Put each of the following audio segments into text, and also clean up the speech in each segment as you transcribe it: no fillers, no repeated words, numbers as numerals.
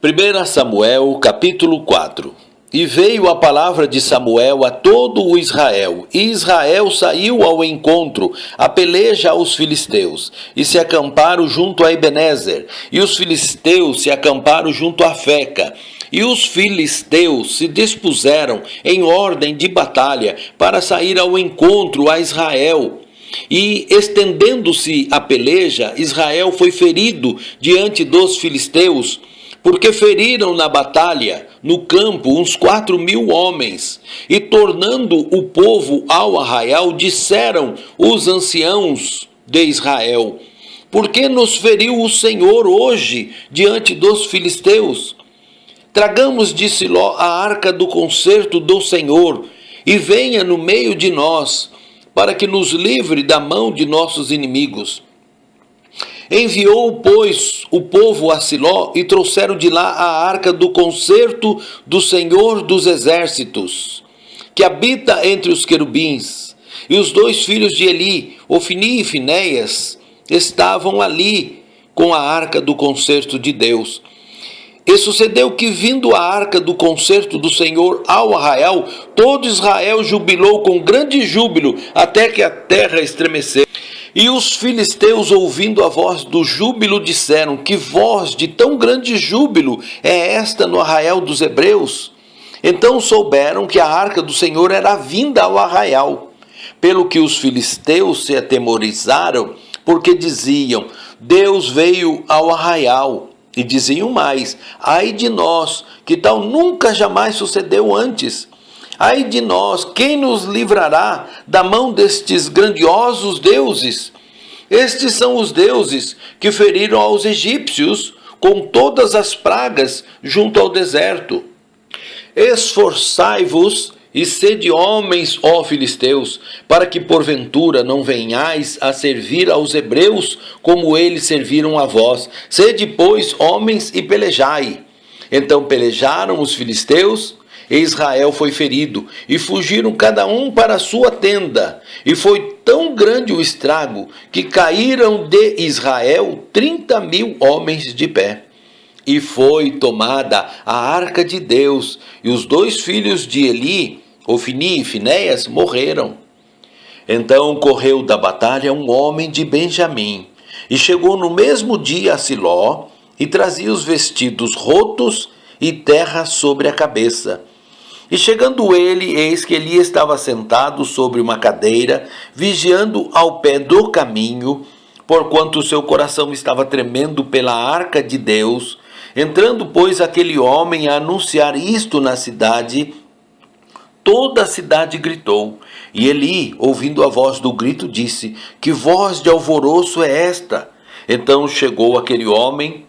1 Samuel, capítulo 4. E veio a palavra de Samuel a todo o Israel, e Israel saiu ao encontro, a peleja aos filisteus, e se acamparam junto a Ebenezer, e os filisteus se acamparam junto a Feca, e os filisteus se dispuseram em ordem de batalha para sair ao encontro a Israel. E, estendendo-se a peleja, Israel foi ferido diante dos filisteus, porque feriram na batalha, no campo, uns 4.000 homens. E tornando o povo ao arraial, disseram os anciãos de Israel: por que nos feriu o Senhor hoje diante dos filisteus? Tragamos de Siló a arca do concerto do Senhor, e venha no meio de nós, para que nos livre da mão de nossos inimigos. Enviou, pois, o povo a Siló, e trouxeram de lá a arca do concerto do Senhor dos Exércitos, que habita entre os querubins. E os 2 filhos de Eli, Ofni e Finéias, estavam ali com a arca do concerto de Deus. E sucedeu que, vindo a arca do concerto do Senhor ao arraial, todo Israel jubilou com grande júbilo, até que a terra estremeceu. E os filisteus, ouvindo a voz do júbilo, disseram: que voz de tão grande júbilo é esta no arraial dos hebreus? Então souberam que a arca do Senhor era vinda ao arraial. Pelo que os filisteus se atemorizaram, porque diziam: Deus veio ao arraial. E diziam mais: ai de nós, que tal nunca jamais sucedeu antes. Ai de nós, quem nos livrará da mão destes grandiosos deuses? Estes são os deuses que feriram aos egípcios com todas as pragas junto ao deserto. Esforçai-vos e sede homens, ó filisteus, para que porventura não venhais a servir aos hebreus como eles serviram a vós. Sede, pois, homens e pelejai. Então pelejaram os filisteus, e Israel foi ferido, e fugiram cada um para a sua tenda. E foi tão grande o estrago, que caíram de Israel 30.000 homens de pé. E foi tomada a arca de Deus, e os 2 filhos de Eli, Ofni e Finéias, morreram. Então correu da batalha um homem de Benjamim, e chegou no mesmo dia a Siló, e trazia os vestidos rotos e terra sobre a cabeça. E chegando ele, eis que Eli estava sentado sobre uma cadeira, vigiando ao pé do caminho, porquanto o seu coração estava tremendo pela arca de Deus. Entrando, pois, aquele homem a anunciar isto na cidade, toda a cidade gritou. E Eli, ouvindo a voz do grito, disse: que voz de alvoroço é esta? Então chegou aquele homem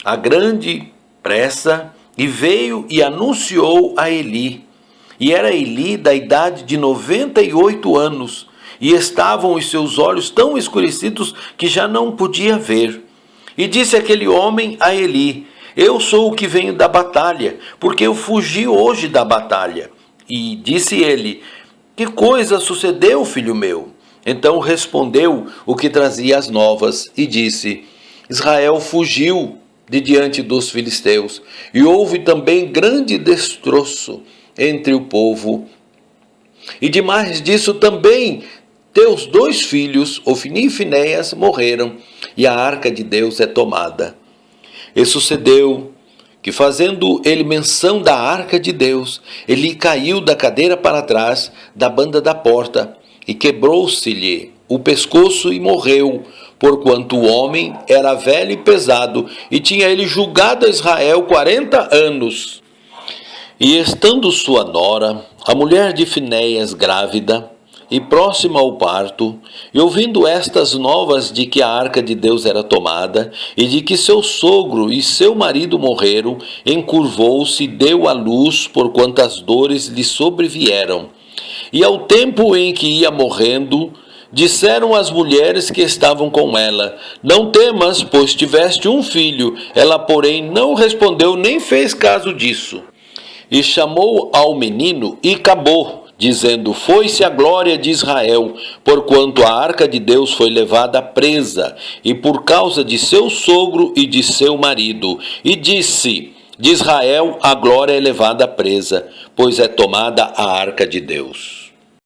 a grande pressa, e veio e anunciou a Eli. E era Eli da idade de 98 anos, e estavam os seus olhos tão escurecidos que já não podia ver. E disse aquele homem a Eli: eu sou o que venho da batalha, porque eu fugi hoje da batalha. E disse ele: que coisa sucedeu, filho meu? Então respondeu o que trazia as novas, e disse: Israel fugiu de diante dos filisteus, e houve também grande destroço entre o povo. E demais disso também teus 2 filhos, Ofni e Finéias, morreram, e a arca de Deus é tomada. E sucedeu que, fazendo ele menção da arca de Deus, ele caiu da cadeira para trás da banda da porta, e quebrou-se-lhe o pescoço e morreu, porquanto o homem era velho e pesado, e tinha ele julgado a Israel 40 anos. E estando sua nora, a mulher de Finéias, grávida, e próxima ao parto, e ouvindo estas novas de que a arca de Deus era tomada, e de que seu sogro e seu marido morreram, encurvou-se e deu à luz, porquanto as dores lhe sobrevieram. E ao tempo em que ia morrendo, disseram as mulheres que estavam com ela: não temas, pois tiveste um filho. Ela, porém, não respondeu nem fez caso disso. E chamou ao menino e acabou, dizendo: foi-se a glória de Israel, porquanto a arca de Deus foi levada presa, e por causa de seu sogro e de seu marido. E disse: De Israel a glória é levada presa, pois é tomada a arca de Deus.